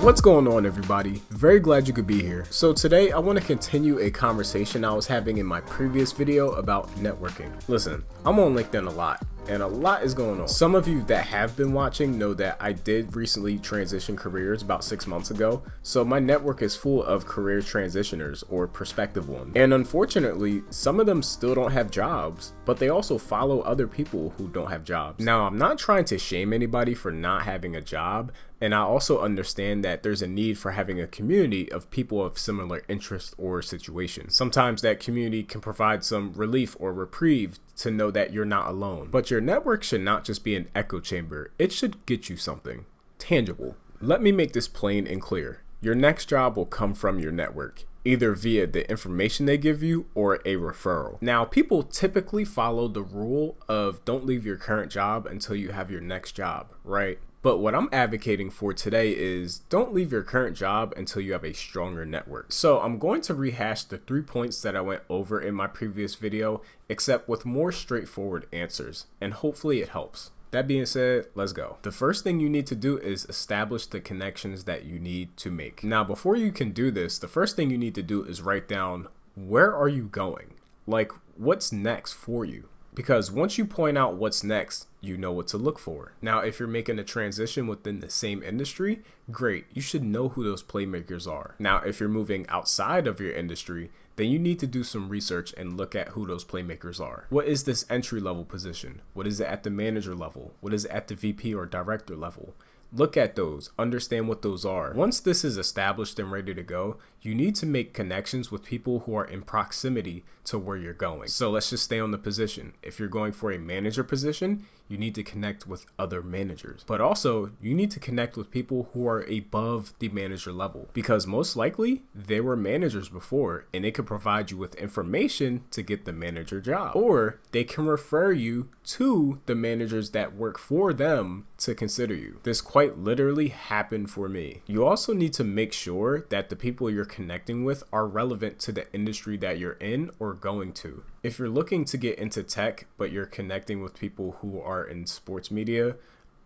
What's going on, everybody? Very glad you could be here. So today I want to continue a conversation I was having in my previous video about networking. Listen, I'm on LinkedIn a lot, and a lot is going on. Some of you that have been watching know that I did recently transition careers about 6 months ago, so my network is full of career transitioners or prospective ones. And unfortunately, some of them still don't have jobs, but they also follow other people who don't have jobs. Now, I'm not trying to shame anybody for not having a job, and I also understand that there's a need for having a community of people of similar interests or situations. Sometimes that community can provide some relief or reprieve to know that you're not alone. But your network should not just be an echo chamber. It should get you something tangible. Let me make this plain and clear. Your next job will come from your network, either via the information they give you or a referral. Now, people typically follow the rule of don't leave your current job until you have your next job, right? But what I'm advocating for today is don't leave your current job until you have a stronger network. So I'm going to rehash the 3 points that I went over in my previous video, except with more straightforward answers, and hopefully it helps. That being said, let's go. The first thing you need to do is establish the connections that you need to make. Now, before you can do this, the first thing you need to do is write down, where are you going? Like, what's next for you? Because once you point out what's next, you know what to look for. Now, if you're making a transition within the same industry, great. You should know who those playmakers are. Now, if you're moving outside of your industry, then you need to do some research and look at who those playmakers are. What is this entry level position? What is it at the manager level? What is it at the VP or director level? Look at those, understand what those are. Once this is established and ready to go, you need to make connections with people who are in proximity to where you're going. So let's just stay on the position. If you're going for a manager position, you need to connect with other managers. But also, you need to connect with people who are above the manager level, because most likely they were managers before and they could provide you with information to get the manager job. Or they can refer you to the managers that work for them to consider you. This quite literally happened for me. You also need to make sure that the people you're connecting with are relevant to the industry that you're in or going to. If you're looking to get into tech, but you're connecting with people who are in sports media,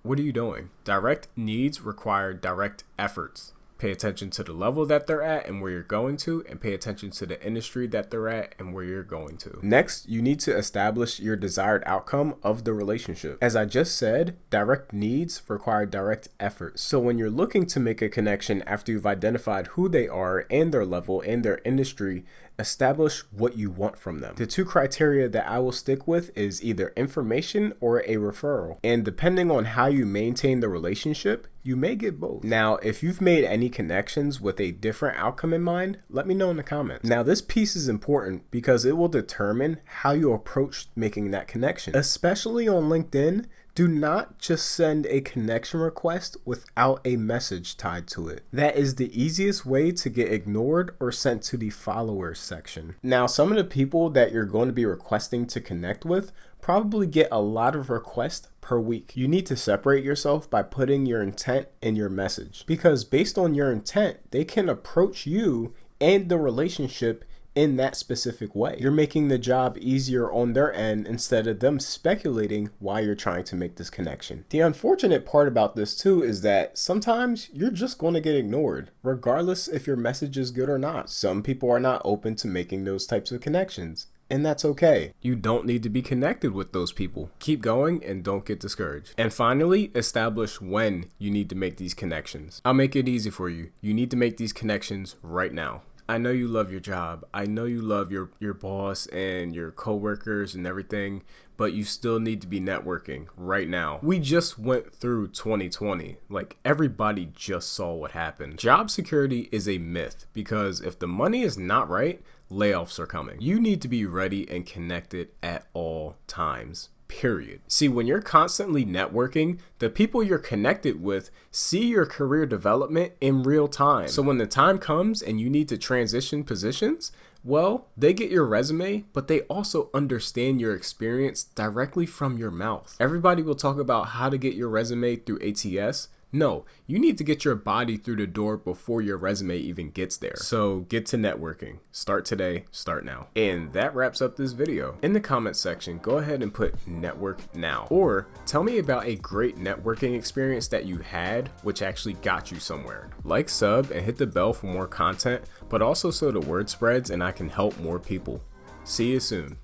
what are you doing? Direct needs require direct efforts. Pay attention to the level that they're at and where you're going to, and pay attention to the industry that they're at and where you're going to. Next, you need to establish your desired outcome of the relationship. As I just said, direct needs require direct effort. So when you're looking to make a connection after you've identified who they are and their level and their industry, establish what you want from them. The two criteria that I will stick with is either information or a referral. And depending on how you maintain the relationship, you may get both. Now, if you've made any connections with a different outcome in mind, let me know in the comments. Now, this piece is important because it will determine how you approach making that connection. Especially on LinkedIn, do not just send a connection request without a message tied to it. That is the easiest way to get ignored or sent to the followers section. Now, some of the people that you're going to be requesting to connect with probably get a lot of requests per week. You need to separate yourself by putting your intent in your message, because based on your intent, they can approach you and the relationship in that specific way. You're making the job easier on their end instead of them speculating why you're trying to make this connection. The unfortunate part about this too is that sometimes you're just going to get ignored, regardless if your message is good or not. Some people are not open to making those types of connections, and that's okay. You don't need to be connected with those people. Keep going and don't get discouraged. And finally, establish when you need to make these connections. I'll make it easy for you. You need to make these connections right now. I know you love your job. I know you love your boss and your coworkers and everything, but you still need to be networking right now. We just went through 2020. Like, everybody just saw what happened. Job security is a myth because if the money is not right, layoffs are coming. You need to be ready and connected at all times. Period. See, when you're constantly networking, the people you're connected with see your career development in real time. So when the time comes and you need to transition positions, well, they get your resume, but they also understand your experience directly from your mouth. Everybody will talk about how to get your resume through ATS. No, you need to get your body through the door before your resume even gets there. So get to networking. Start today, start now. And that wraps up this video. In the comments section, go ahead and put network now. Or tell me about a great networking experience that you had, which actually got you somewhere. Like, sub, and hit the bell for more content, but also so the word spreads and I can help more people. See you soon.